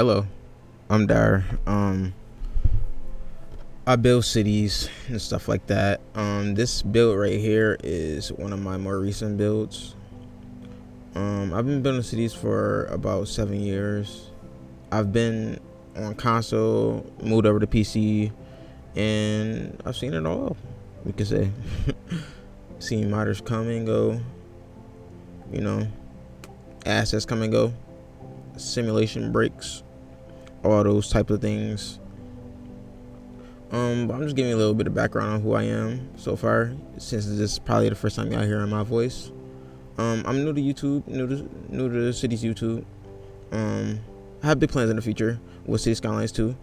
Hello, I'm Dar. I build cities and stuff like that. This build right here is one of my more recent builds. I've been building cities for about 7 years. I've been on console, moved over to PC, and I've seen it all. We could say, seen modders come and go. You know, assets come and go, simulation breaks, all those type of things. But I'm just giving you a little bit of background on who I am so far, since this is probably the first time y'all hearing my voice. I'm new to YouTube, new to the city's YouTube. I have big plans in the future with City Skylines too.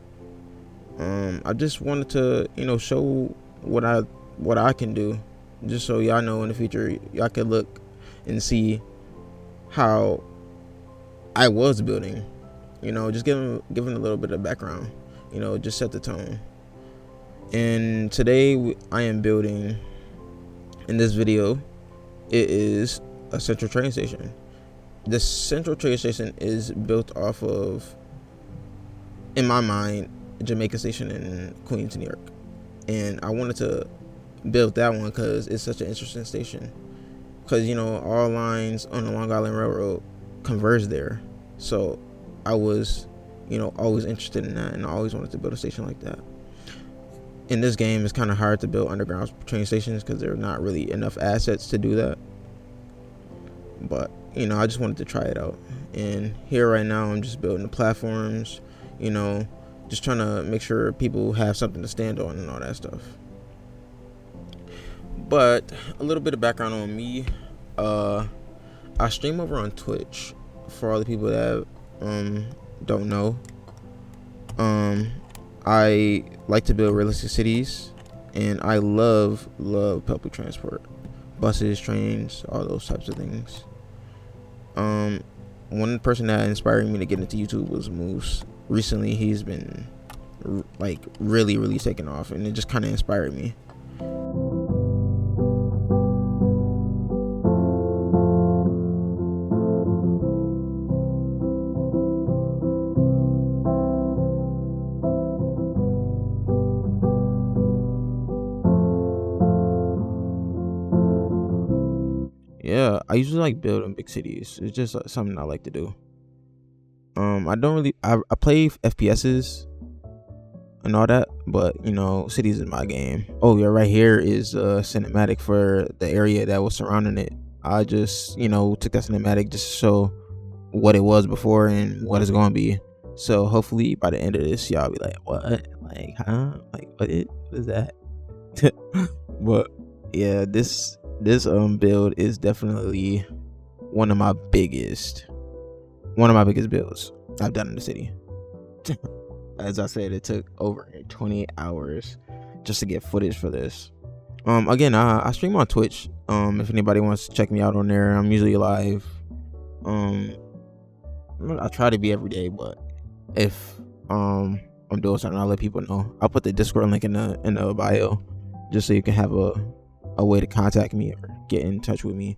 I just wanted to, show what I can do, just so y'all know in the future y'all can look and see how I was building. Just giving a little bit of background. Just set the tone. And today I am building, in this video, it is a central train station. The central train station is built off of, in my mind, Jamaica Station in Queens, New York. And I wanted to build that one because it's such an interesting station. Because, all lines on the Long Island Railroad converge there. So I was, always interested in that, and I always wanted to build a station like that. In this game, it's kind of hard to build underground train stations because there are not really enough assets to do that. But, I just wanted to try it out. And here right now, I'm just building the platforms, just trying to make sure people have something to stand on and all that stuff. But a little bit of background on me. I stream over on Twitch for all the people that don't know. I like to build realistic cities, and I love public transport, buses, trains, all those types of things. One person that inspired me to get into YouTube was Moose. Recently, he's been really taking off, and it just kind of inspired me. Yeah, I usually like building big cities. It's just something I like to do. I don't really. I play FPSs and all that, but cities is my game. Oh yeah, right here is a cinematic for the area that was surrounding it. I just took that cinematic just to show what it was before and what it's gonna be. So hopefully by the end of this, y'all be like, what? Like, huh? Like, what is that? But yeah, this build is definitely one of my biggest builds I've done in the city. As I said, it took over 28 hours just to get footage for this. Again, I stream on Twitch. If anybody wants to check me out on there, I'm usually live. I try to be every day, but if I'm doing something, I'll let people know. I'll put the Discord link in the bio, just so you can have a way to contact me or get in touch with me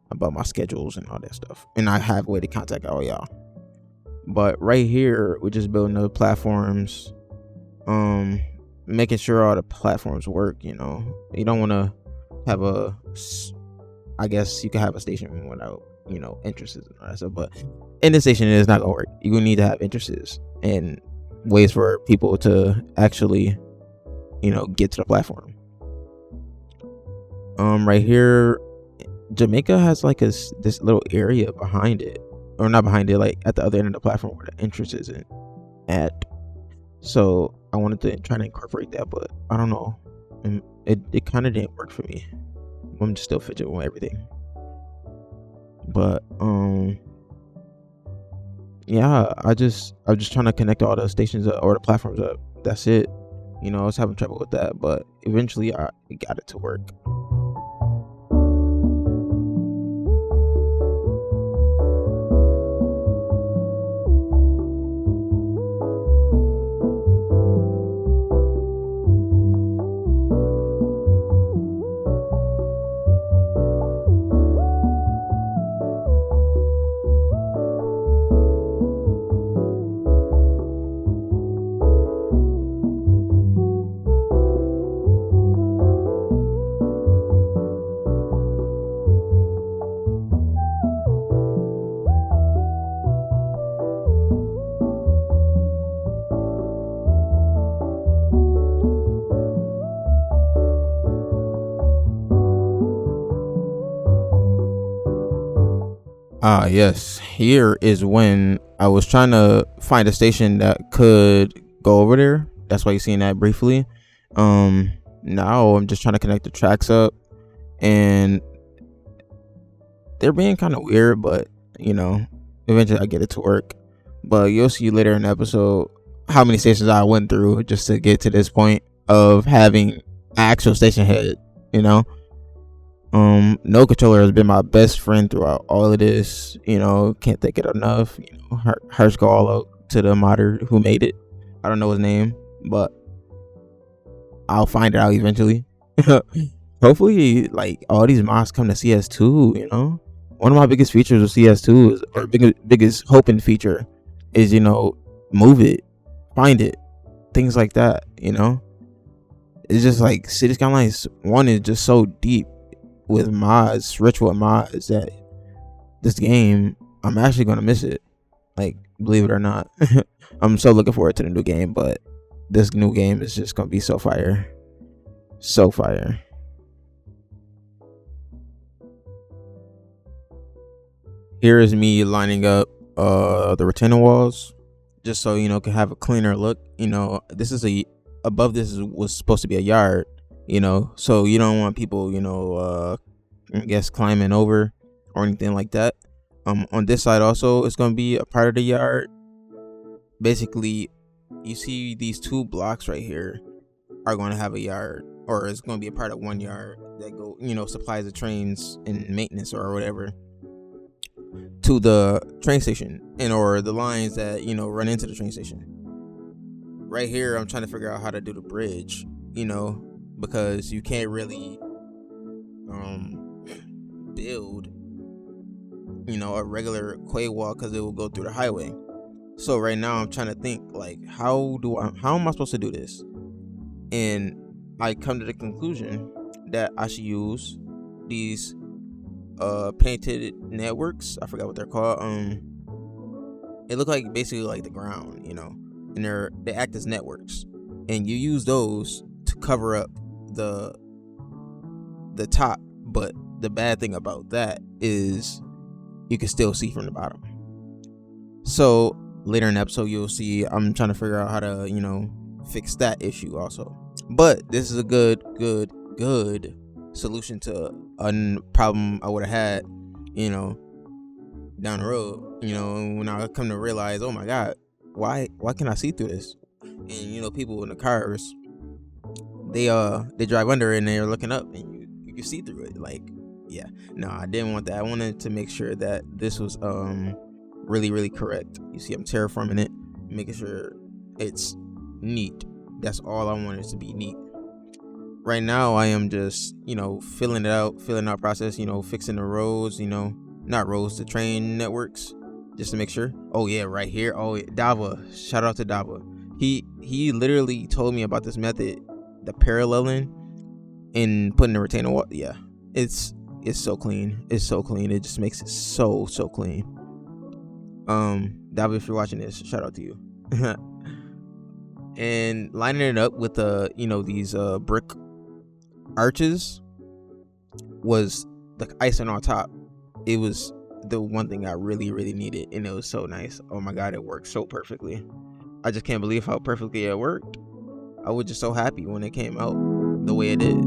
about my schedules and all that stuff. And I have a way to contact all y'all. But right here, we're just building the platforms, making sure all the platforms work. You don't want to have I guess you can have a station without entrances and all that stuff, but in this station it is not gonna work. You need to have entrances and ways for people to actually get to the platform. Right here, Jamaica has this little area behind it, or not behind it, like at the other end of the platform where the entrance isn't at. So I wanted to try to incorporate that, but I don't know, and it kind of didn't work for me. I'm just still fidgeting with everything. But yeah, I'm just trying to connect all the stations up, or the platforms up. That's it. I was having trouble with that, but eventually I got it to work. Yes. Here is when I was trying to find a station that could go over there. That's why you're seeing that briefly. Now I'm just trying to connect the tracks up, and they're being kind of weird, but you know, eventually I get it to work. But you'll see later in the episode how many stations I went through just to get to this point of having an actual station head. You know, no controller has been my best friend throughout all of this. You know, can't thank it enough. You know, hearts go all out to the modder who made it. I don't know his name, but I'll find it out eventually. Hopefully, like all these mods come to CS2. You know, one of my biggest features of CS2 is, or biggest hoping feature is, move it, find it, things like that. You know, it's just like City Skylines 1 is just so deep with mods, rich with mods, that this game, I'm actually gonna miss it. Like, believe it or not. I'm so looking forward to the new game, but this new game is just gonna be so fire. So fire. Here is me lining up the retaining walls, just so can have a cleaner look. This is above this was supposed to be a yard, so you don't want people I guess climbing over or anything like that. On this side also, it's gonna be a part of the yard. Basically, you see these two blocks right here are going to have a yard, or it's going to be a part of one yard that supplies the trains and maintenance or whatever to the train station, and or the lines that run into the train station. Right here, I'm trying to figure out how to do the bridge, because you can't really build a regular quay wall because it will go through the highway. So right now I'm trying to think, like, how am I supposed to do this? And I come to the conclusion that I should use these painted networks. I forgot what they're called. It look like basically like the ground, and they act as networks, and you use those to cover up the top. But the bad thing about that is you can still see from the bottom. So later in the episode, you'll see I'm trying to figure out how to fix that issue also. But this is a good solution to a problem I would have had down the road, when I come to realize, oh my god, why can I see through this? And people in the cars, they drive under it and they're looking up, and you can see through it. Like, yeah, no, I didn't want that. I wanted to make sure that this was really, really correct. You see, I'm terraforming it, making sure it's neat. That's all I want, it to be neat. Right now I am just filling out process, fixing the roads, not roads, the train networks, just to make sure. Oh yeah, right here. Oh yeah, Dava, shout out to Dava. He literally told me about this method, the paralleling and putting the retainer wall. Yeah, it's so clean. It's so clean. It just makes it so clean. Dava, if you're watching this, shout out to you. And lining it up with these brick arches was the icing on top. It was the one thing I really, really needed, and it was so nice. Oh my god, it worked so perfectly. I just can't believe how perfectly it worked. I was just so happy when it came out the way it did.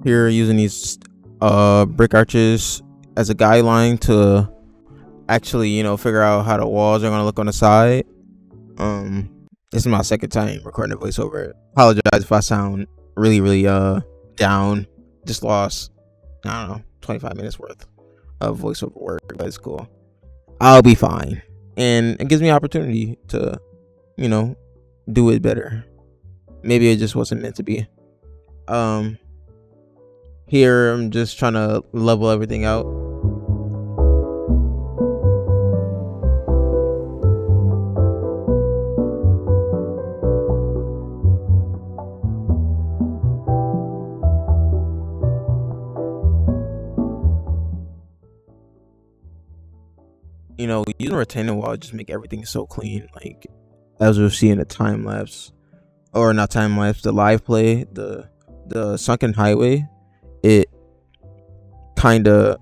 Here, using these brick arches as a guideline to actually figure out how the walls are going to look on the side. This is my second time recording a voiceover. Apologize if I sound really, really down. Just lost, I don't know, 25 minutes worth of voiceover work, but it's cool. I'll be fine, and it gives me opportunity to do it better. Maybe it just wasn't meant to be. Here I'm just trying to level everything out. using a retaining wall just make everything so clean. Like, as we'll see in the time lapse, or not time lapse, the live play, the sunken highway, it kind of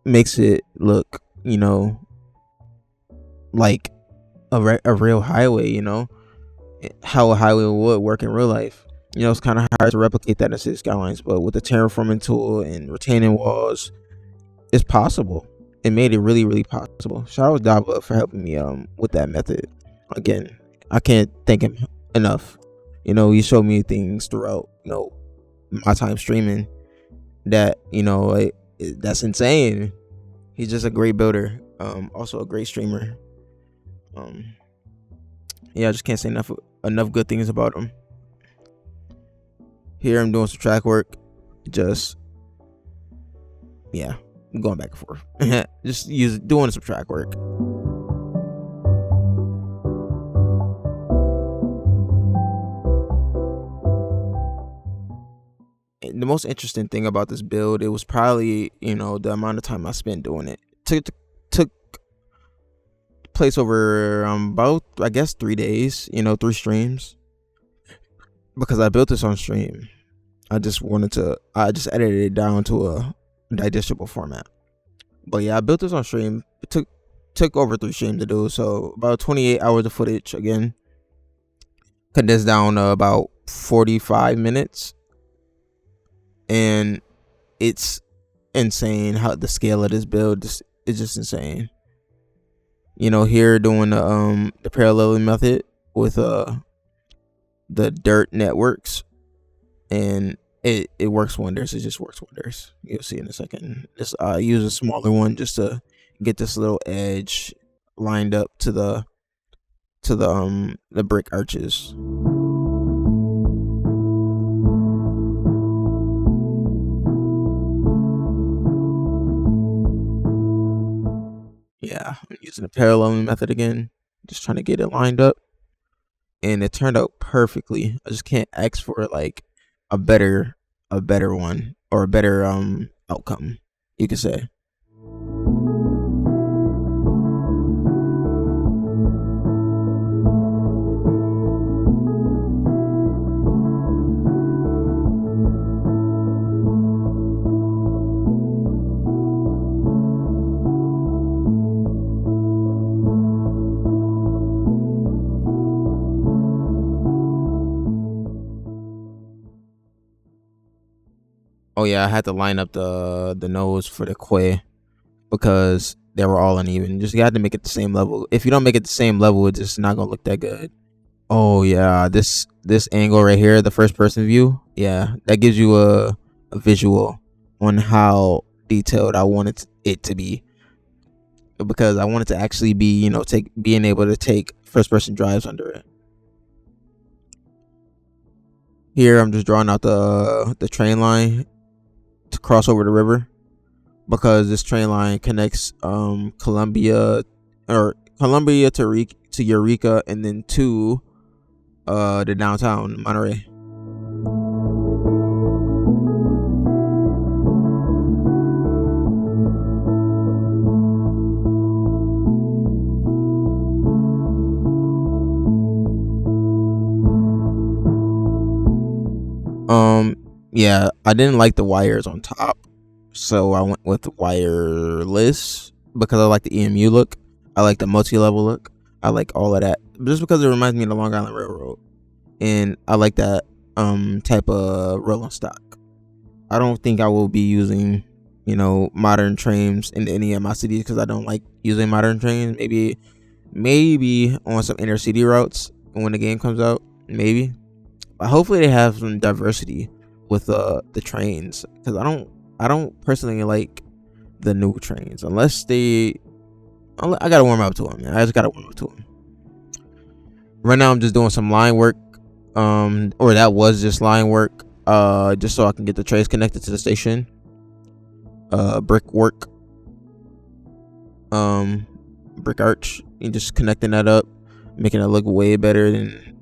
makes it look, like a real highway. How a highway would work in real life. It's kind of hard to replicate that in City Skylines, but with the terraforming tool and retaining walls, it's possible. It made it really, really possible. Shout out Dava for helping me with that method. Again, I can't thank him enough. He showed me things throughout my time streaming that that's insane. He's just a great builder, also a great streamer. Yeah, I just can't say enough good things about him. Here I'm doing some track work, just I'm going back and forth. Just doing some track work. And the most interesting thing about this build, it was probably the amount of time I spent doing it. Took place over about, I guess, 3 days. 3 streams, because I built this on stream. I just edited it down to a digestible format. But yeah, I built this on stream. It took over 3 streams to do, so about 28 hours of footage. Again, condensed down to about 45 minutes. And it's insane how the scale of this build is just insane. Here doing the paralleling method with the dirt networks, and it works wonders. It just works wonders. You'll see in a second. Just use a smaller one just to get this little edge lined up to the brick arches. Yeah, I'm using the paralleling method again, just trying to get it lined up, and it turned out perfectly. I just can't ask for like a better one, or a better outcome, you could say. Oh yeah, I had to line up the nose for the quay because they were all uneven. You had to make it the same level. If you don't make it the same level, it's just not gonna look that good. Oh yeah, this angle right here, the first person view, yeah, that gives you a visual on how detailed I wanted it to be, because I wanted to actually be being able to take first person drives under it. Here I'm just drawing out the train line to cross over the river, because this train line connects Columbia to Eureka, and then to the downtown Monterey. Yeah, I didn't like the wires on top, so I went with wireless because I like the EMU look. I like the multi-level look. I like all of that, just because it reminds me of the Long Island Railroad, and I like that type of rolling stock. I don't think I will be using modern trains in any of my cities, because I don't like using modern trains. Maybe on some inner city routes when the game comes out, maybe. But hopefully they have some diversity with the trains, because I don't personally like the new trains unless I gotta warm up to them, man. I just gotta warm up to them. Right now I'm just doing some line work, or that was just line work, just so I can get the trains connected to the station. Brick work, brick arch, and just connecting that up, making it look way better than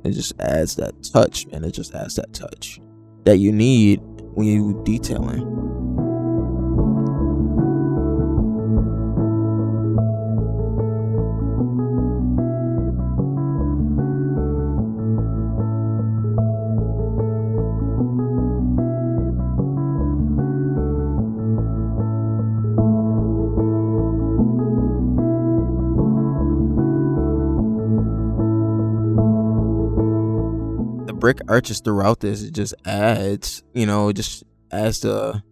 it just adds that touch, man. It just adds that touch that you need when you detailing. brick arches throughout this, it just adds, it just adds the,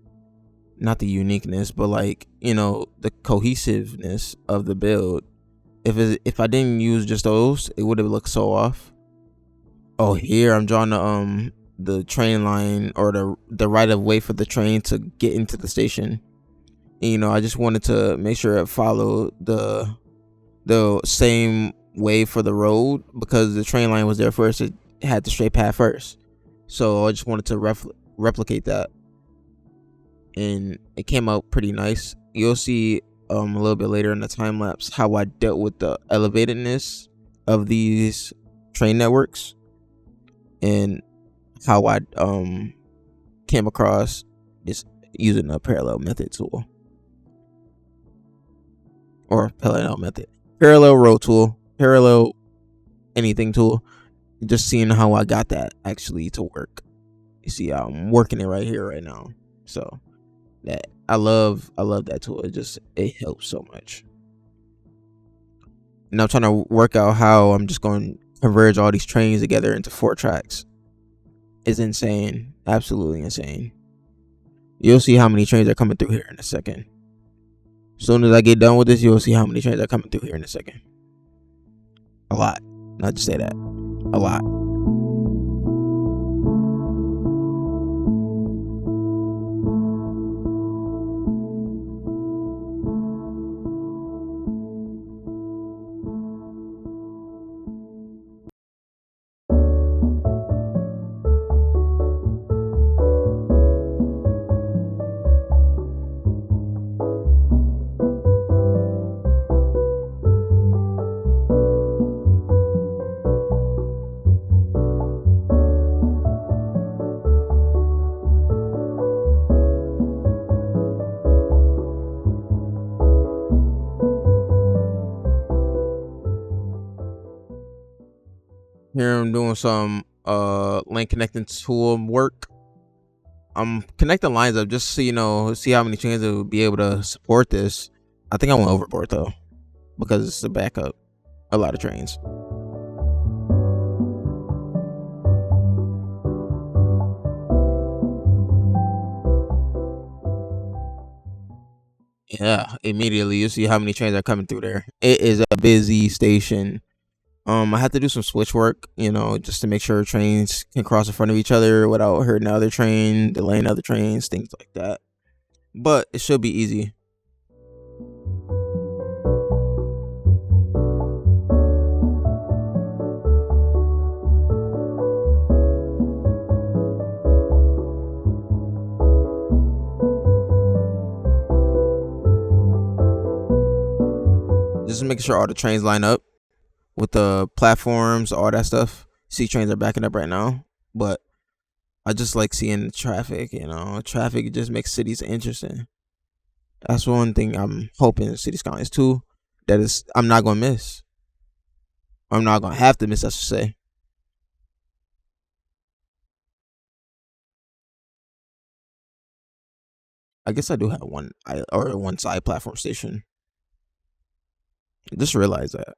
not the uniqueness, but like, the cohesiveness of the build. If I didn't use just those, it would have looked so off. Oh, here I'm drawing the train line, or the right of way for the train to get into the station. And, I just wanted to make sure it followed the same way for the road, because the train line was there first. It had the straight path first, so I just wanted to replicate that, and it came out pretty nice. You'll see a little bit later in the time lapse how I dealt with the elevatedness of these train networks, and how I came across just using a parallel method tool, or parallel road tool, parallel anything tool. Just seeing how I got that actually to work. You see, I'm working it right here right now. So that I love that tool. It helps so much. And I'm trying to work out how I'm just going to converge all these trains together into 4 tracks. It's insane, absolutely insane. You'll see how many trains are coming through here in a second. As soon as I get done with this, you'll see how many trains are coming through here in a second. A lot. Not just say that. A lot. Here I'm doing some lane connecting tool work. I'm connecting lines up just so see how many trains it will be able to support this. I think I went overboard though, because it's a backup. A lot of trains. Yeah, immediately you see how many trains are coming through there. It is a busy station. I had to do some switch work, just to make sure trains can cross in front of each other without hurting other train, delaying other trains, things like that. But it should be easy. Just making sure all the trains line up with the platforms, all that stuff. See, trains are backing up right now, but I just like seeing the traffic. Traffic just makes cities interesting. That's one thing I'm hoping in City Skylines 2 that is I'm not gonna miss. I'm not gonna have to miss, I should say. I guess I do have one side platform station. I just realized that.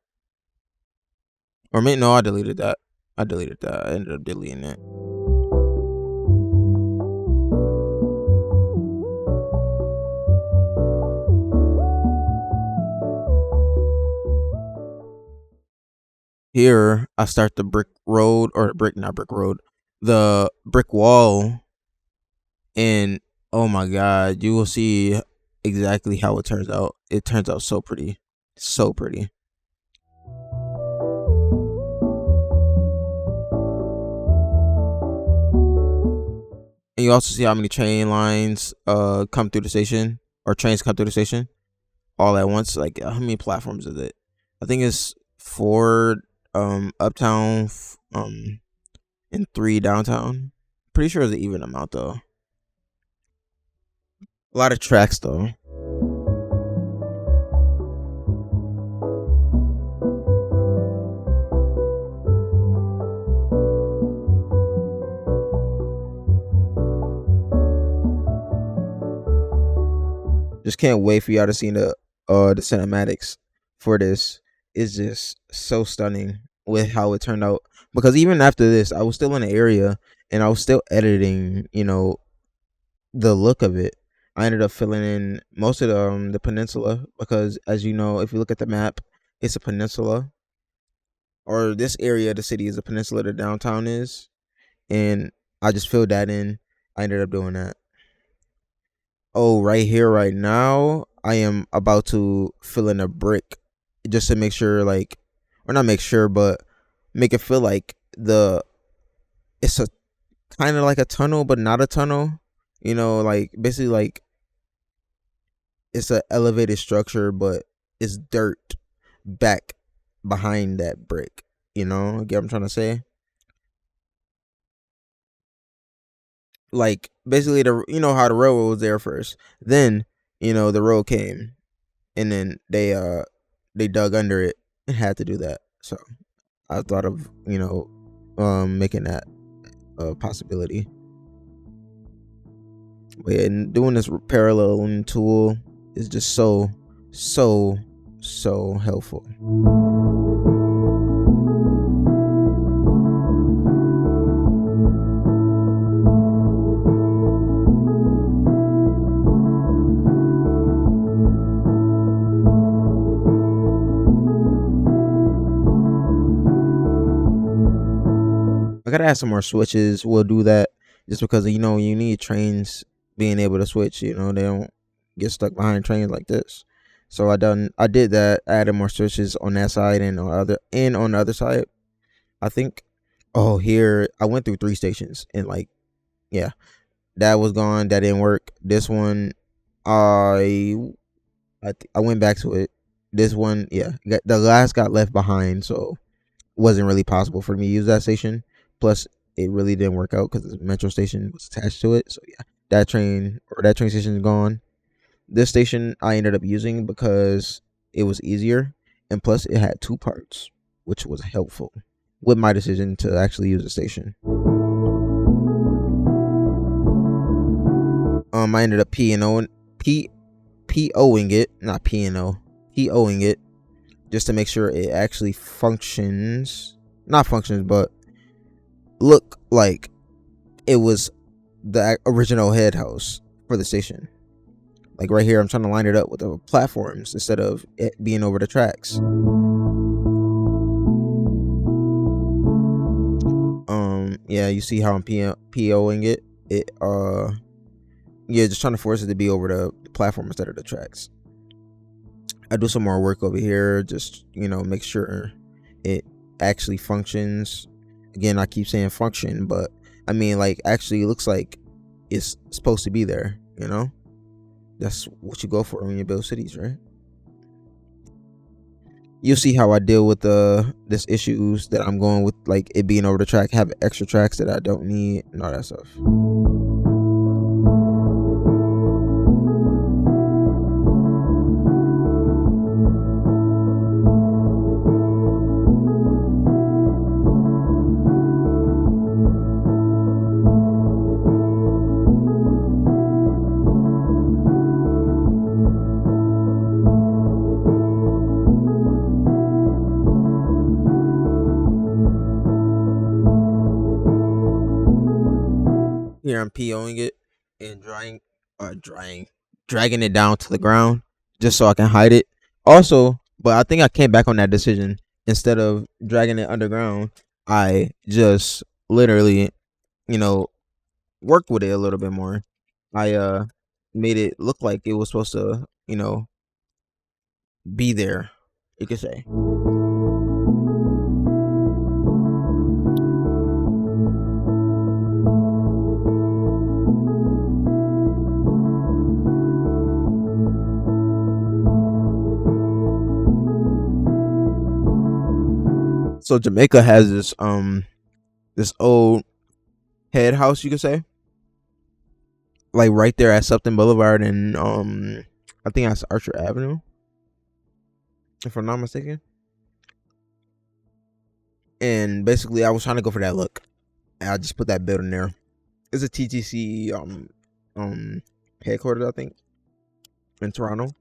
Or maybe no, I deleted that. I ended up deleting it. Here I start the brick road, or not brick road, the brick wall, and oh my god, you will see exactly how it turns out. It turns out so pretty. So pretty. And you also see how many train lines come through the station, or trains come through the station all at once. Like, how many platforms is it? I think it's 4 uptown, and 3 downtown. Pretty sure it's an even amount though. A lot of tracks though. Just can't wait for y'all to see the cinematics for this. It's just so stunning with how it turned out. because even after this, I was still in the area and I was still editing. The look of it. I ended up filling in most of the peninsula because, as you know, if you look at the map, it's a peninsula, or this area of the city is a peninsula. The downtown is, and I just filled that in. I ended up doing that. Oh, right here, right now, I am about to fill in a brick just to make sure, like, or not make sure, but make it feel like it's a kind of like a tunnel, but not a tunnel. Like basically like it's an elevated structure, but it's dirt back behind that brick. Get what I'm trying to say? Like basically how the railroad was there first, then the road came, and then they dug under it and had to do that. So I thought of making that a possibility. But yeah, and doing this paralleling tool is just so helpful. I gotta add some more switches. We'll do that just because you need trains being able to switch. They don't get stuck behind trains like this. So I did that. Added more switches on that side and on the other side. I think. Oh, here I went through 3 stations and like yeah, that was gone. That didn't work. This one, I I went back to it. This one, yeah, the last got left behind, so wasn't really possible for me to use that station. Plus, it really didn't work out because the metro station was attached to it. So yeah, that train station is gone. This station I ended up using because it was easier, and plus it had 2 parts, which was helpful with my decision to actually use the station. I ended up POing it, not P and O, POing it, just to make sure it actually functions. Not functions, but look like it was the original head house for the station. Like right here, I'm trying to line it up with the platforms instead of it being over the tracks. Yeah, you see how I'm POing it. Yeah, just trying to force it to be over the platform instead of the tracks. I do some more work over here, just make sure it actually functions. Again, I keep saying function, but I mean like actually it looks like it's supposed to be there. That's what you go for when you build cities, right? You'll see how I deal with this issues that I'm going with, like it being over the track, have extra tracks that I don't need, and all that stuff. Here I'm POing it and dragging it down to the ground just so I can hide it. Also, but I think I came back on that decision. Instead of dragging it underground, I just literally, you know, worked with it a little bit more. I made it look like it was supposed to, be there. You could say. So Jamaica has this old head house, you could say, like right there at Supton Boulevard and I think that's Archer Avenue, if I'm not mistaken. And basically, I was trying to go for that look, and I just put that building there. It's a TTC um headquarters, I think, in Toronto.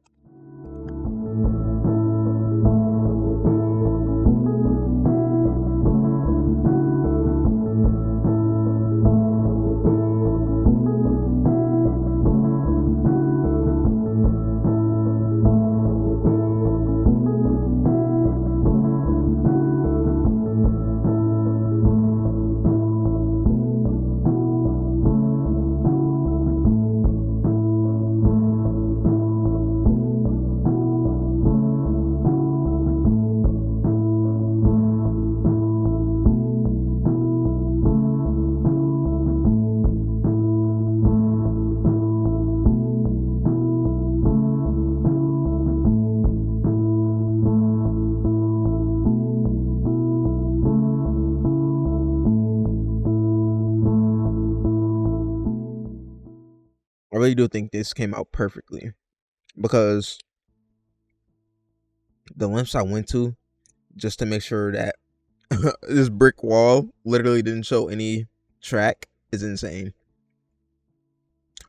I really do think this came out perfectly because the lengths I went to just to make sure that this brick wall literally didn't show any track is insane.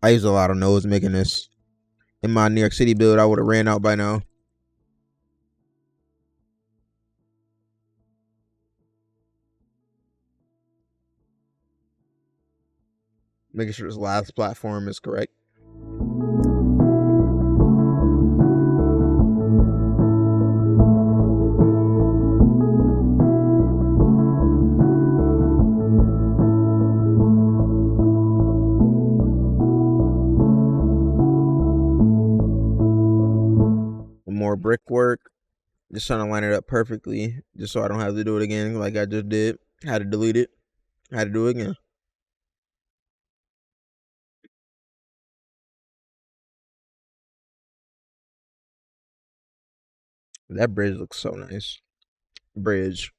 I used a lot of nodes making this. In my New York City build, I would have ran out by now. Making sure this last platform is correct. More brickwork. Just trying to line it up perfectly, just so I don't have to do it again like I just did. Had to delete it. Had to do it again. That bridge looks so nice. Bridge,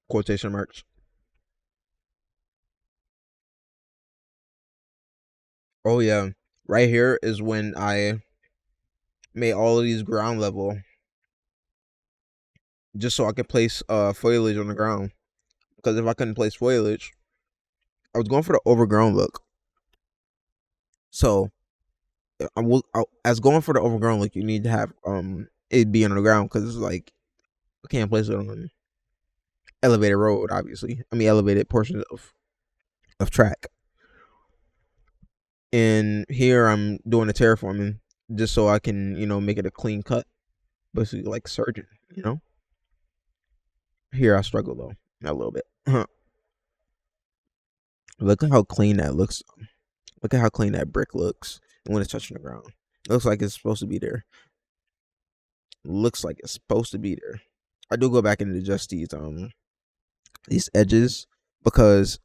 quotation marks. Oh yeah, right here is when I made all of these ground level, just so I could place foliage on the ground. Because if I couldn't place foliage, I was going for the overgrown look. So as going for the overgrown look, you need to have it be on the ground because it's like I can't place it on elevated road. Obviously, I mean elevated portions of track. And here I'm doing the terraforming just so I can make it a clean cut, basically like surgeon. Here I struggle though a little bit. Look at how clean that looks. Look at how clean that brick looks when it's touching the ground. It looks like it's supposed to be there. Looks like it's supposed to be there. I do go back and adjust these edges because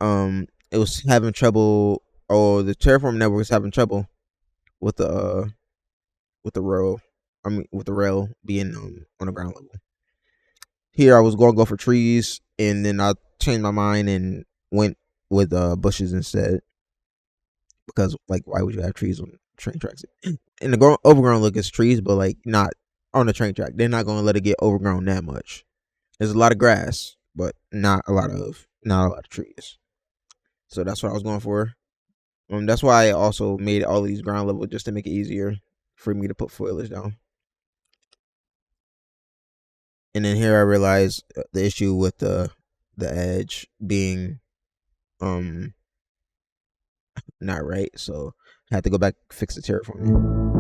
it was having trouble. Oh, the terraform network is having trouble with the rail. I mean, with the rail being on the ground level. Here I was going to go for trees, and then I changed my mind and went with bushes instead. Because like, why would you have trees on train tracks? And the overgrown look is trees, but like not on the train track. They're not going to let it get overgrown that much. There's a lot of grass, but not a lot of trees. So that's what I was going for. That's why I also made all these ground level just to make it easier for me to put foliage down. And then here I realized the issue with the edge being not right, so I had to go back fix the terraforming.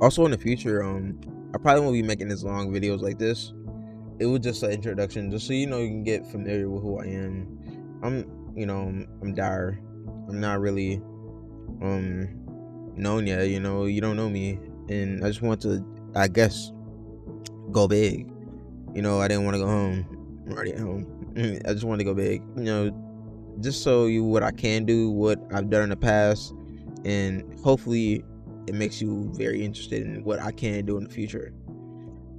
Also in the future, I probably won't be making as long videos like this. It was just an introduction, just so you can get familiar with who I am. I'm Dire. I'm not really known yet. You don't know me, and I just want to, I guess, go big. I didn't want to go home. I'm already at home. I just wanted to go big. Just so what I can do, what I've done in the past, and hopefully it makes you very interested in what I can do in the future.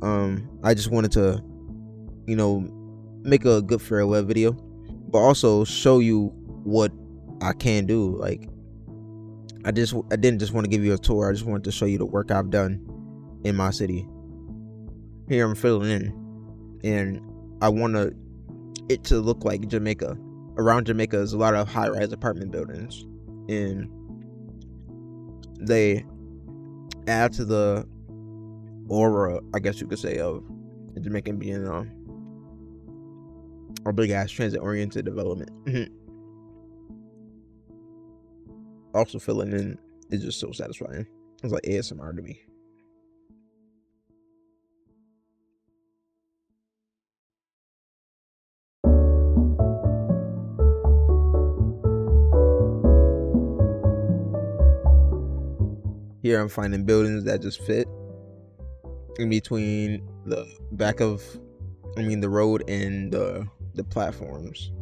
I just wanted to, make a good farewell video, but also show you what I can do. Like, I didn't just want to give you a tour. I just wanted to show you the work I've done in my city. Here I'm filling in, and I want it to look like Jamaica. Around Jamaica is a lot of high-rise apartment buildings, and they add to the aura, I guess you could say, of Jamaica being a big ass transit oriented development. also filling in is just so satisfying. It's like ASMR to me. Here I'm finding buildings that just fit in between the the road and the platforms.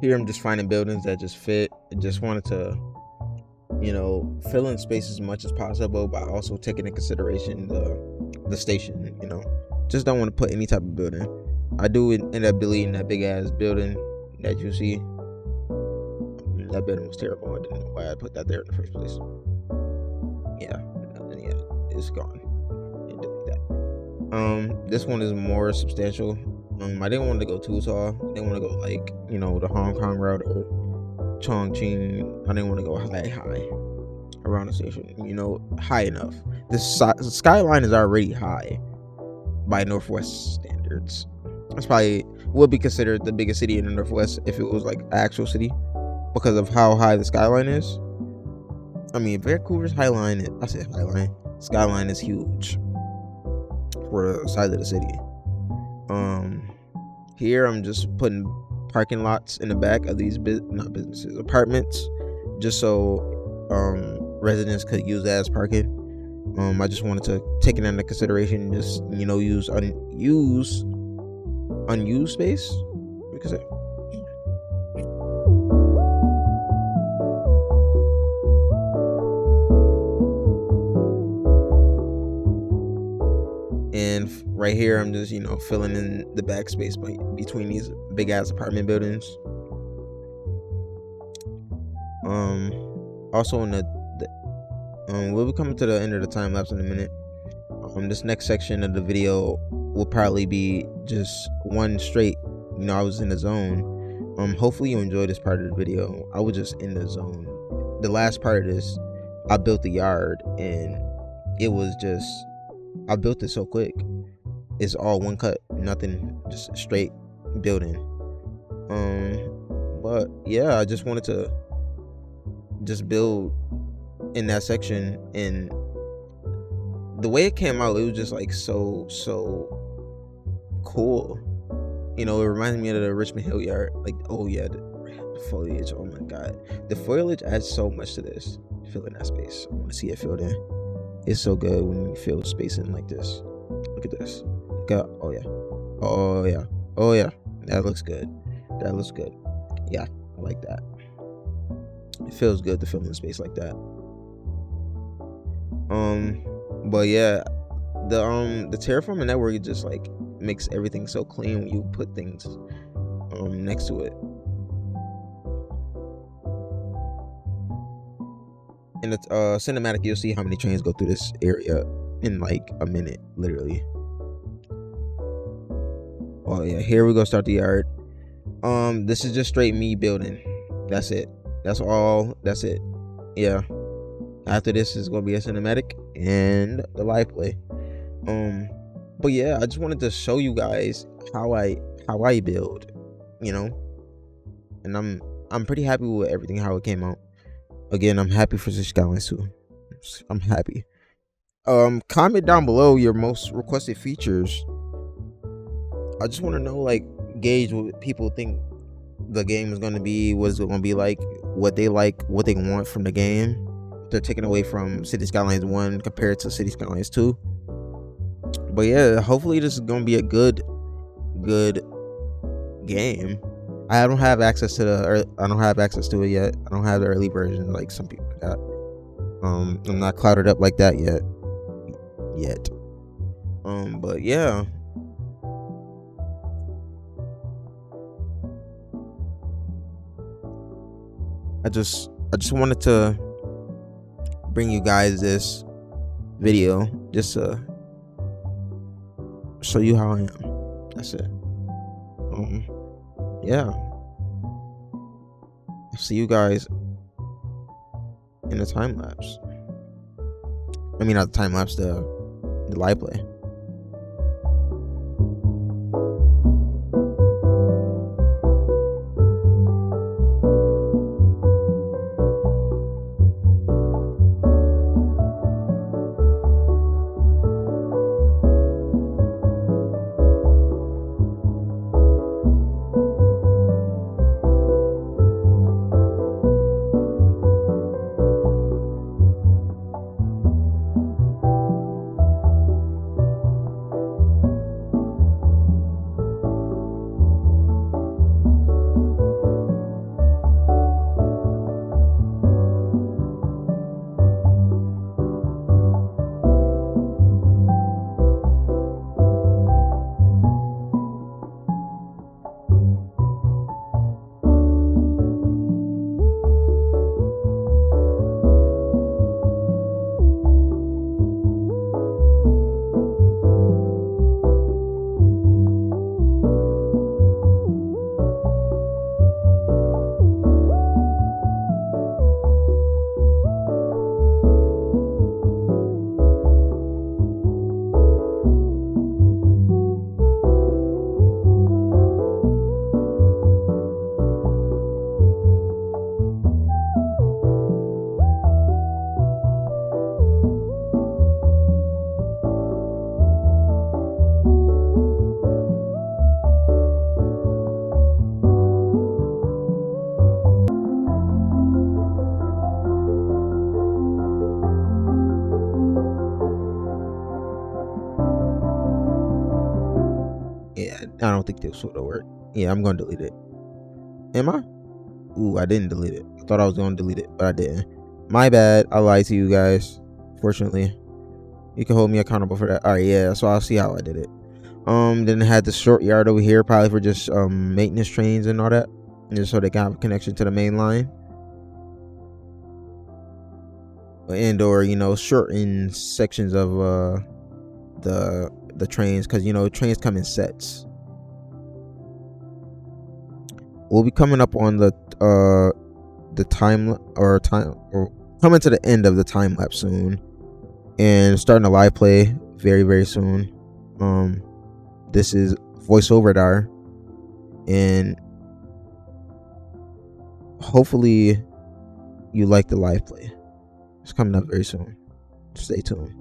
Here I'm just finding buildings that just fit. I just wanted to, fill in space as much as possible, but also taking into consideration the station. Just don't want to put any type of building. I do end up deleting that big ass building that you see. That building was terrible. I didn't know why I put that there in the first place. Yeah, it's gone. Didn't delete that. This one is more substantial. I didn't want to go too tall. I didn't want to go like, the Hong Kong route or Chongqing. I didn't want to go high around the station. High enough. The skyline is already high by Northwest standards. It's probably would be considered the biggest city in the Northwest if it was like an actual city because of how high the skyline is. Vancouver's skyline is huge for the size of the city. Here I'm just putting parking lots in the back of these apartments, just so residents could use that as parking. I just wanted to take it into consideration, just use unused space because and right here I'm just filling in the backspace between these big ass apartment buildings. Also we'll be coming to the end of the time lapse in a minute. This next section of the video will probably be just one straight. I was in the zone. Hopefully you enjoyed this part of the video. I was just in the zone. The last part of this, I built the yard and it was just, I built it so quick. It's all one cut, nothing, just straight building. But yeah, I just wanted to just build in that section, and the way it came out, it was just like so cool. It reminds me of the Richmond Hill yard. Like, oh yeah, the foliage. Oh my god, the foliage adds so much to this. Filling that space, I want to see it filled in. It's so good when you fill space in like this. Look at this. Oh yeah. That looks good. Yeah, I like that. It feels good to fill in space like that. But yeah, the terraforming network just like makes everything so clean when you put things next to it. In the cinematic, you'll see how many trains go through this area in like a minute, literally. Oh yeah, here we go. Start the yard. This is just straight me building. That's it. That's all. That's it. Yeah. After this is gonna be a cinematic and the live play. But yeah, I just wanted to show you guys how I build, and I'm pretty happy with everything, how it came out. Again, I'm happy for the Skylines too. I'm happy. Comment down below your most requested features. I just want to know, gauge what people think the game is going to be, what it's going to be like, what they want from the game. They're taking away from City Skylines 1 compared to City Skylines 2. But yeah, hopefully this is going to be a good game. I don't have access to it yet. I don't have the early version like some people got. I'm not clouded up like that yet. But yeah. I just wanted to bring you guys this video just to show you how I am. That's it. Yeah. I'll see you guys in the time lapse. I mean, not the time lapse, the live play. Yeah, I don't think this would work. Yeah, I'm gonna delete it. Am I? Ooh, I didn't delete it. I thought I was gonna delete it, but I didn't. My bad. I lied to you guys. Fortunately, you can hold me accountable for that. All right, yeah. So I'll see how I did it. Then I had the short yard over here, probably for just maintenance trains and all that, just so they can have a connection to the main line, and or shorten sections of the trains, because trains come in sets. We'll be coming up on the time or coming to the end of the time lapse soon, and starting a live play very, very soon. This is voiceover dar, and hopefully you like the live play. It's coming up very soon. Stay tuned.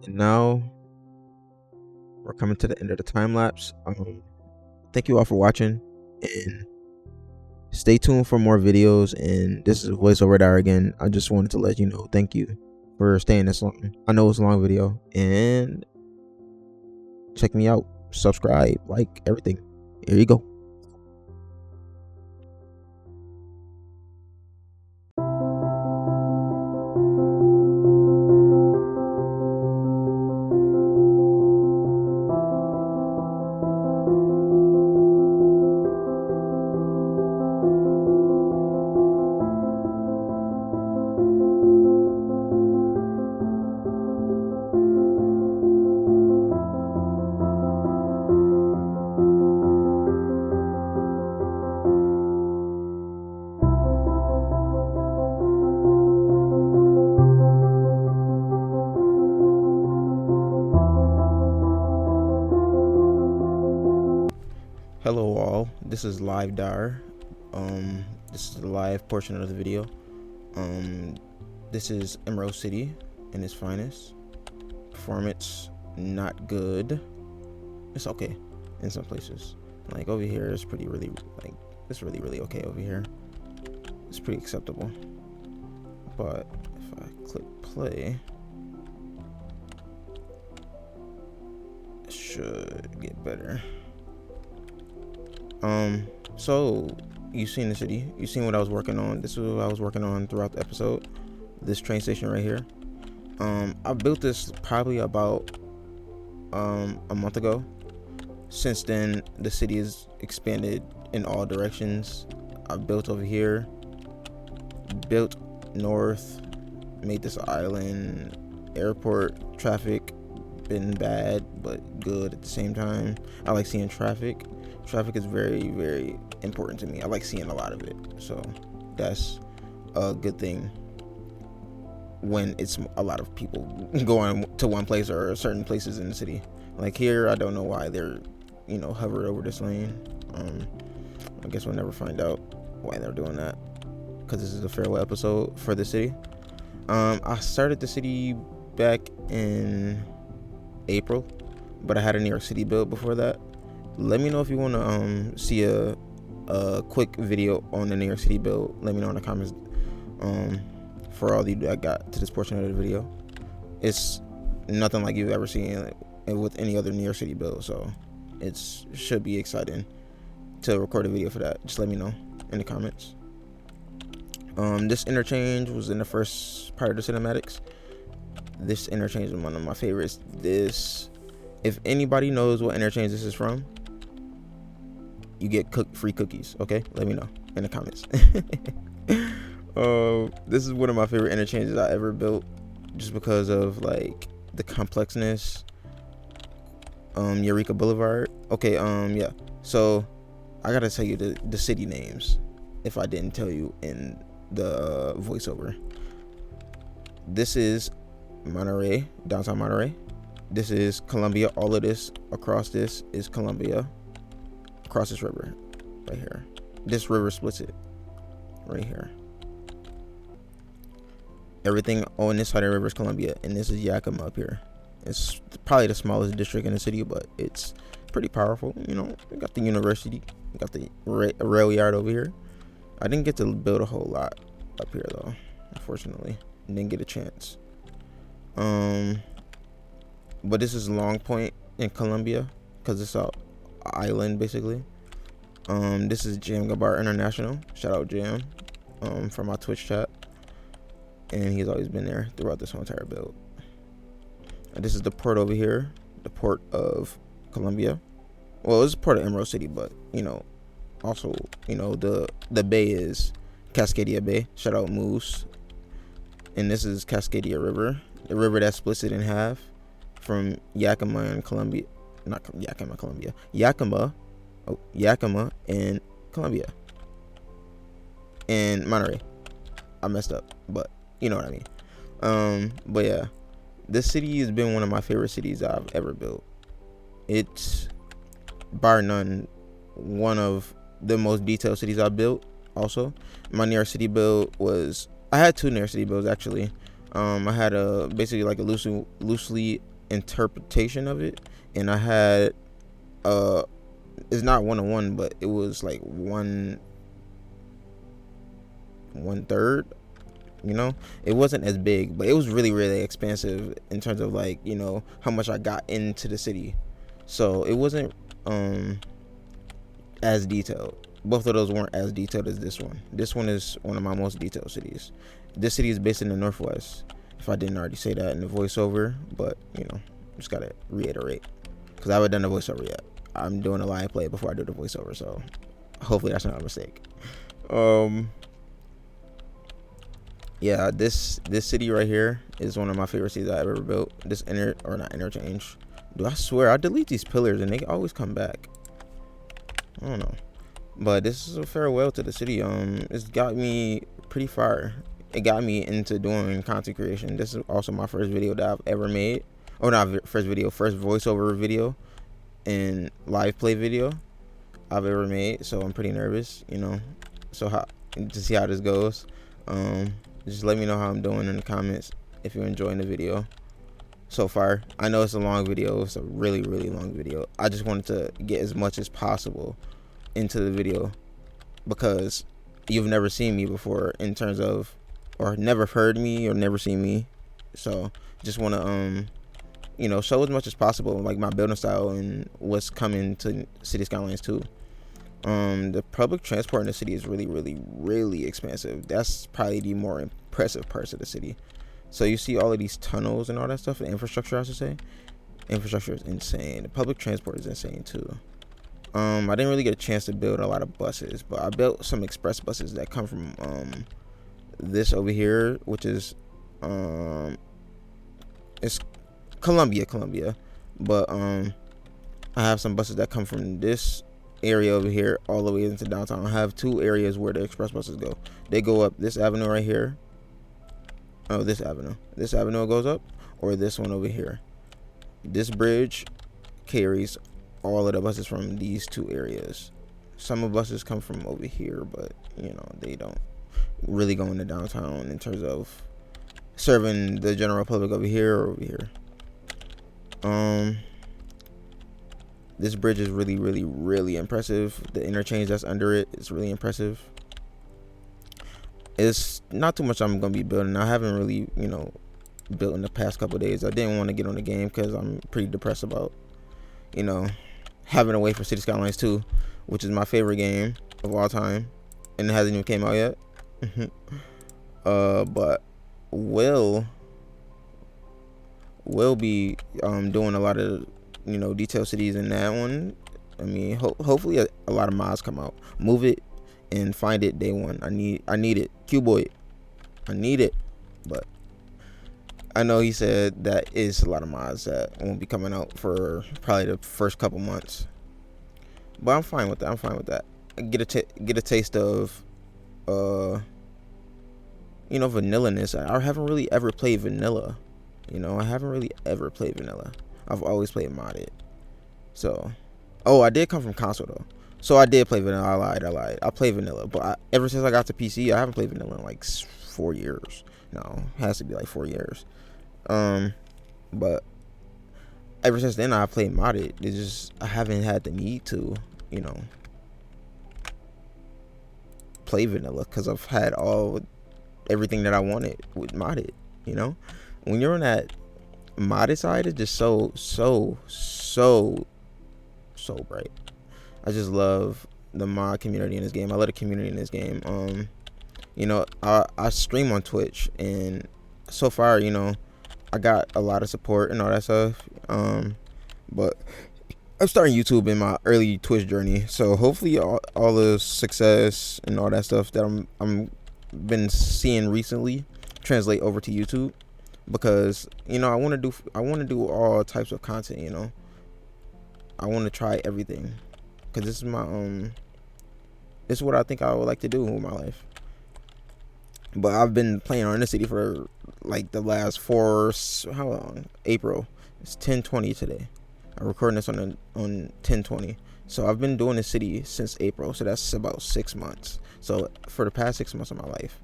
And now we're coming to the end of the time lapse. Thank you all for watching, and stay tuned for more videos. And this is voiceover dar again. I just wanted to let you know, thank you for staying this long. I know it's a long video, and check me out, subscribe, like, everything. Here you go. Hello all, this is Live Dar. This is the live portion of the video. This is Emerald City in its finest. Performance not good. It's okay in some places. Like over here, it's really okay over here. It's pretty acceptable. But if I click play, it should get better. So you've seen the city, you've seen what I was working on. This is what I was working on throughout the episode. This train station right here. I built this probably about a month ago. Since then, the city has expanded in all directions. I built over here, built north, made this island, airport, traffic been bad but good at the same time. I like seeing traffic. Traffic is very, very important to me. I like seeing a lot of it, so that's a good thing when it's a lot of people going to one place or certain places in the city. Like here, I don't know why they're hovered over this lane. I guess we'll never find out why they're doing that, because this is a farewell episode for the city. I started the city back in April, but I had a New York City build before that. Let me know if you want to see a quick video on the New York City build. Let me know in the comments. For all of you that got to this portion of the video, it's nothing like you've ever seen with any other New York City build, so it should be exciting to record a video for that. Just let me know in the comments. This interchange was in the first part of the cinematics. This interchange is one of my favorites. If anybody knows what interchange this is from, you get free cookies. Okay, let me know in the comments. This is one of my favorite interchanges I ever built, just because of like the complexness. Eureka Boulevard. Okay, yeah. So I gotta tell you the city names if I didn't tell you in the voiceover. This is Monterey, downtown Monterey. This is Columbia. All of this across this is Columbia. Across this river, right here. This river splits it, right here. Everything on this side of the river is Columbia, and this is Yakima up here. It's probably the smallest district in the city, but it's pretty powerful. We got the university, we got the rail yard over here. I didn't get to build a whole lot up here though, unfortunately. Didn't get a chance. But this is Long Point in Columbia, because it's an island basically. This is Jam Gabar International. Shout out Jam, from my Twitch chat, and he's always been there throughout this whole entire build. And this is the port over here, the port of Columbia. Well, it's a port of Emerald City, but also the bay is Cascadia Bay. Shout out Moose. And this is Cascadia River, the river that splits it in half from Yakima and Columbia. Not Yakima, Columbia. Yakima and Columbia and Monterey. I messed up, but you know what I mean. But yeah, this city has been one of my favorite cities I've ever built. It's bar none one of the most detailed cities I've built. Also, my New York City build I had two New York City builds actually. I had basically like a loosely interpretation of it, and I had it's not 1-on-1, but it was like 1/3. It wasn't as big, but it was really, really expansive in terms of like how much I got into the city. So it wasn't as detailed. Both of those weren't as detailed as this one. This one is one of my most detailed cities. This city is based in the Northwest, if I didn't already say that in the voiceover, but just gotta reiterate, because I haven't done the voiceover yet. I'm doing a live play before I do the voiceover, so hopefully that's not a mistake. Yeah, this city right here is one of my favorite cities I ever built. This interchange. Do I swear I delete these pillars and they always come back? I don't know. But this is a farewell to the city. It's got me pretty far. It got me into doing content creation. This is also my first video that I've ever made. Oh, not first video, first voiceover video and live play video. I've ever made, so I'm pretty nervous, you know. So how to see how this goes. Just let me know how I'm doing in the comments if you're enjoying the video so far. I know it's a long video. It's a really, really long video. I just wanted to get as much as possible into the video because you've never seen me before in terms of, or never heard me or never seen me. So just want to you know, show as much as possible, like my building style and what's coming to City Skylines 2. The public transport in the city is really, really, really expensive. That's probably the more impressive parts of the city. So you see all of these tunnels and all that stuff, the infrastructure, I should say. Infrastructure is insane. The public transport is insane too. I didn't really get a chance to build a lot of buses, but I built some express buses that come from this over here, which is it's Columbia, but I have some buses that come from this area over here all the way into downtown. I have two areas where the express buses go. They go up this avenue right here. Oh, this avenue goes up, or this one over here. This bridge carries all of the buses from these two areas. Some of the buses come from over here, but you know, they don't really go into downtown in terms of serving the general public over here or over here. This bridge is really, really, really impressive. The interchange that's under it is really impressive. It's not too much I'm gonna be building. I haven't really, you know, built in the past couple of days. I didn't want to get on the game because I'm pretty depressed about, you know, having to wait for City Skylines 2, which is my favorite game of all time, and it hasn't even came out yet. But will be doing a lot of, you know, detail cities in that one. I mean, hopefully a lot of mods come out. Move it and find it day one. I need it. Q-Boy, I need it. But I know he said that is a lot of mods that won't be coming out for probably the first couple months. But I'm fine with that. Get a taste of you know, vanilla-ness. I haven't really ever played vanilla. You know, I haven't really ever played vanilla. I've always played modded. So, oh, I did come from console though. So I did play vanilla. I lied. I played vanilla, but ever since I got to PC, I haven't played vanilla in like 4 years. No, it has to be like 4 years. But ever since then, I played modded. It's just I haven't had the need to, you know, play vanilla because I've had everything that I wanted with modded. You know, when you're on that modded side, it's just so bright. I just love the mod community in this game. I love the community in this game. You know, I stream on Twitch, and so far, you know, I got a lot of support and all that stuff. But I'm starting YouTube in my early Twitch journey, so hopefully all the success and all that stuff that I'm been seeing recently translate over to YouTube, because you know I want to do all types of content. You know, I want to try everything, because this is my this is what I think I would like to do with my life. But I've been playing on the city for like the last how long? April. It's 10/20 today. I'm recording this on 10/20. So I've been doing the city since April. So that's about 6 months. So for the past 6 months of my life,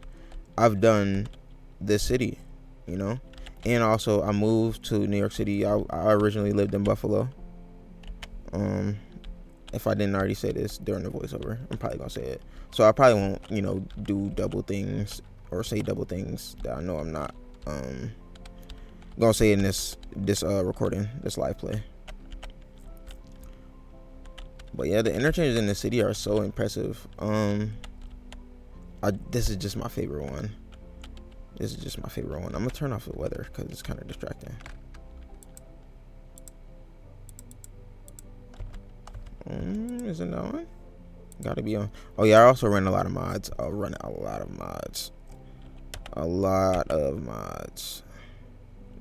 I've done this city, you know. And also I moved to New York City. I originally lived in Buffalo. If I didn't already say this during the voiceover, I'm probably gonna say it. So I probably won't, you know, do double things or say double things that I know I'm not gonna say in this recording, this live play. But yeah, the interchanges in the city are so impressive. This is just my favorite one. I'm gonna turn off the weather because it's kind of distracting. Isn't that on? Gotta be on. Oh yeah, I also run a lot of mods. I'll run a lot of mods.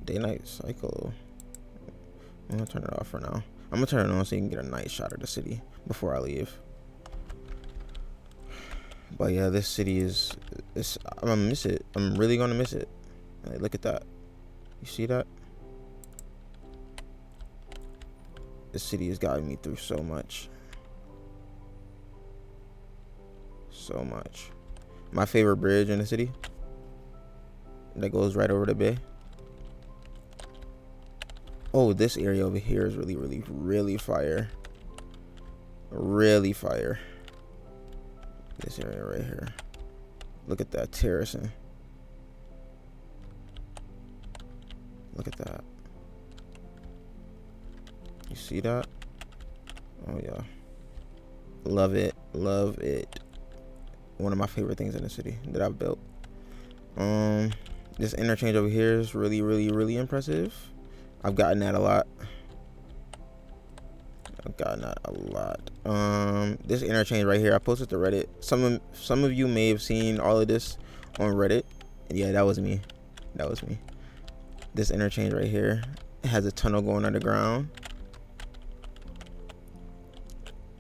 Day-night cycle. I'm gonna turn it off for now. I'm gonna turn it on so you can get a nice shot of the city before I leave. But yeah, this city I'm gonna miss it. I'm really gonna miss it. Like, look at that. You see that? This city has gotten me through so much. so much. My favorite bridge in the city that goes right over the bay. Oh, this area over here is really fire. Really fire. This area right here. Look at that terracing. Look at that. You see that? Oh yeah. Love it. Love it. One of my favorite things in the city that I've built. This interchange over here is really impressive. I've gotten that a lot. This interchange right here, I posted to Reddit. Some of you may have seen all of this on Reddit. Yeah, that was me. This interchange right here, it has a tunnel going underground.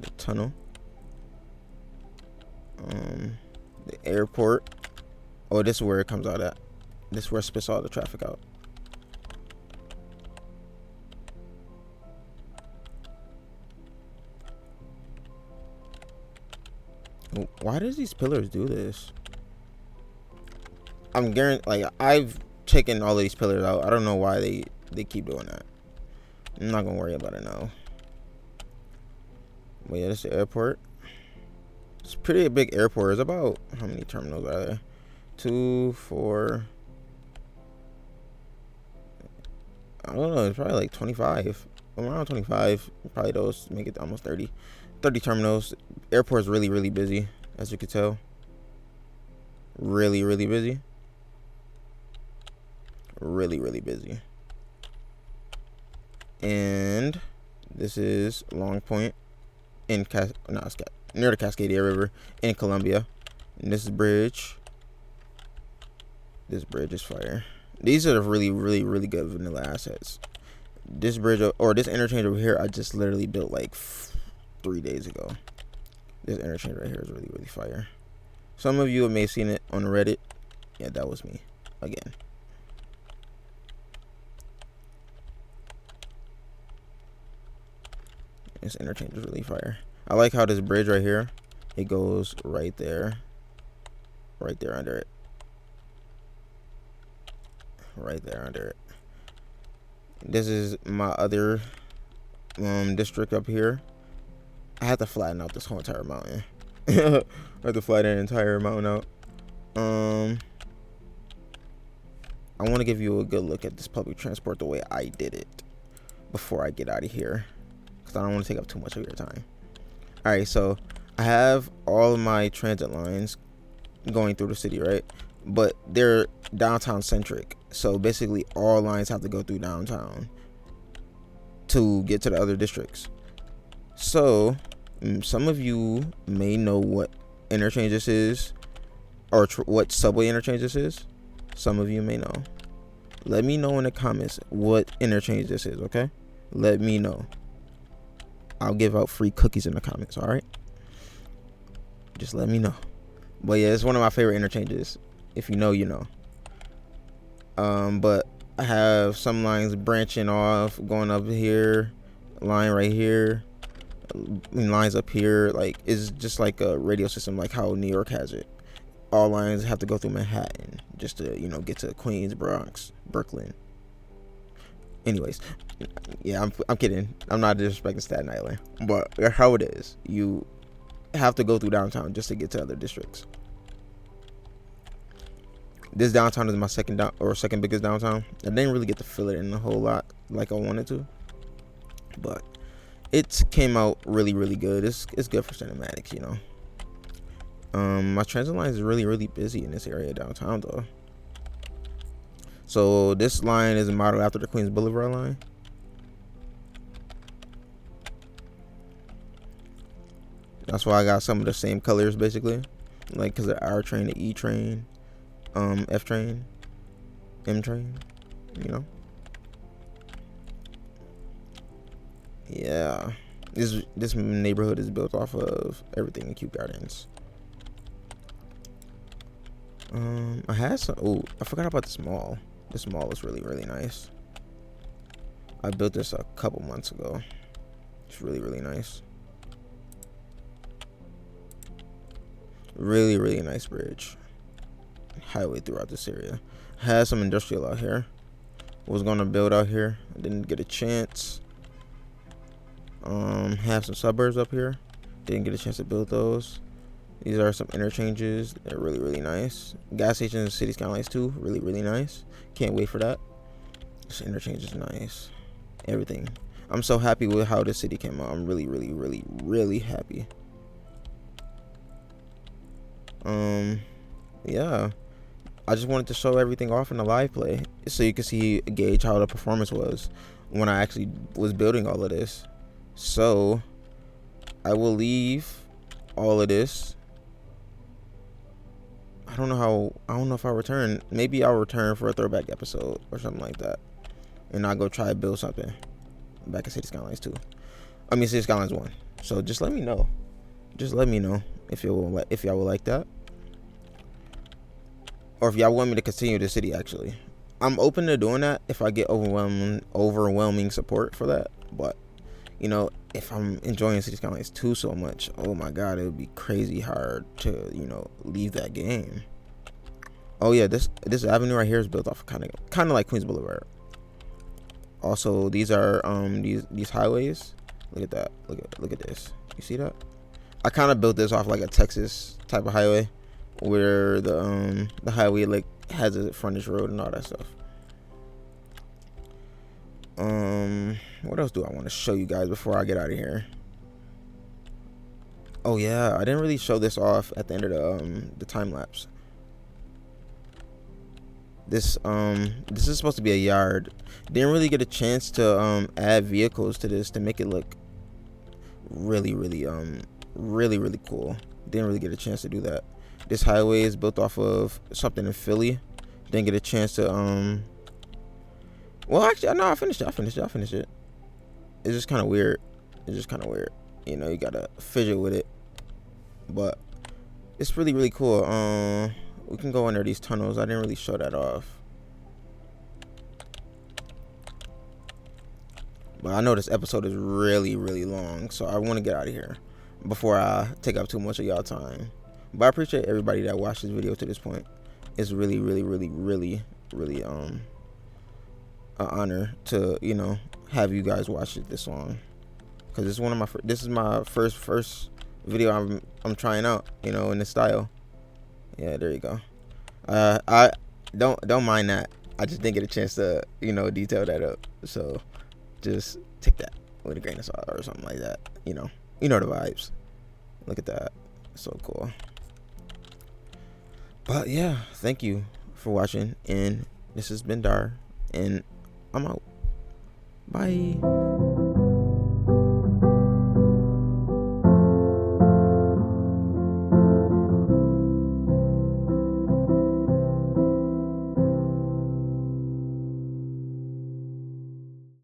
The tunnel. The airport. Oh, this is where it comes out at. This is where it spits all the traffic out. Why does these pillars do this? I'm guaranteed, like, I've taken all of these pillars out. I don't know why they keep doing that. I'm not gonna worry about it now. But yeah, this is the airport. It's a pretty big airport. It's about, how many terminals are there? 2, 4. I don't know. It's probably like 25. Around 25. Probably those make it almost 30. 30 terminals. Airport's really busy, as you can tell. Really busy. Really busy. And this is Long Point in near the Cascadia River in Colombia. And this is bridge. This bridge is fire. These are the really good vanilla assets. This bridge or this interchange over here, I just literally built like 3 days ago. This interchange right here is really fire. Some of you may have seen it on Reddit. Yeah, that was me again. This interchange is really fire. I like how this bridge right here, it goes right there under it. Right there under it. This is my other district up here. I had to flatten out this whole entire mountain. I had to flatten the entire mountain out. I want to give you a good look at this public transport the way I did it before I get out of here, because I don't want to take up too much of your time. Alright, so I have all of my transit lines going through the city, right? But they're downtown centric. So basically all lines have to go through downtown to get to the other districts. So some of you may know what interchange this is, or what subway interchange this is. Some of you may know. Let me know in the comments what interchange this is, okay? Let me know. I'll give out free cookies in the comments, all right? Just let me know. But yeah, it's one of my favorite interchanges. If you know, you know. But I have some lines branching off, going up here, line right here, lines up here. Like, it's just like a radio system, like how New York has it. All lines have to go through Manhattan just to, you know, get to Queens, Bronx, Brooklyn. Anyways, yeah, I'm kidding. I'm not disrespecting Staten Island, but how it is, you have to go through downtown just to get to other districts. This downtown is my second biggest downtown. I didn't really get to fill it in a whole lot like I wanted to, but it came out really good. It's good for cinematics, you know. My transit line is really busy in this area downtown though. So this line is modeled after the Queens Boulevard line. That's why I got some of the same colors basically, like because the R train, the E train, F train, M train, you know. Yeah, this neighborhood is built off of everything in Kew Gardens. I had some. Oh, I forgot about this mall. This mall is really nice. I built this a couple months ago. It's really nice. Really, really nice bridge. Highway throughout this area. Has some industrial out here. Was gonna build out here. I didn't get a chance. Have some suburbs up here. Didn't get a chance to build those. These are some interchanges. They're really, really nice. Gas stations, City Skylines too. Really, really nice. Can't wait for that. This interchange is nice. Everything. I'm so happy with how the city came out. I'm really, really, really, really happy. Yeah. I just wanted to show everything off in the live play so you can see, gauge how the performance was when I actually was building all of this. So I will leave all of this. I don't know if I'll return. Maybe I'll return for a throwback episode or something like that. And I'll go try to build something back in City Skylines 2. I mean City Skylines 1. So just let me know. Just let me know if y'all would like that. Or if y'all want me to continue the city, actually. I'm open to doing that if I get overwhelming support for that. But, you know, if I'm enjoying City Skylines 2 so much, oh my god, it would be crazy hard to, you know, leave that game. Oh yeah, this avenue right here is built off kind of like Queens Boulevard. Also, these are these highways. Look at that. Look at this. You see that? I kind of built this off like a Texas type of highway, where the highway like has a frontage road and all that stuff. What else do I want to show you guys before I get out of here? Oh yeah, I didn't really show this off at the end of the time lapse. This is supposed to be a yard. Didn't really get a chance to add vehicles to this to make it look really cool. Didn't really get a chance to do that. This highway is built off of something in Philly. Didn't get a chance to well, actually, no, I finished it. It's just kind of weird. You know, you gotta fidget with it, but it's really cool. We can go under these tunnels. I didn't really show that off, but I know this episode is really long, so I want to get out of here before I take up too much of y'all time. But I appreciate everybody that watched this video to this point. It's really an honor to, you know, have you guys watch it this long, because this is my first video I'm trying out, you know, in this style. Yeah, there you go. I don't mind that. I just didn't get a chance to, you know, detail that up. So just take that with a grain of salt or something like that. You know the vibes. Look at that. So cool. But yeah, thank you for watching, and this has been Dar, and I'm out. Bye.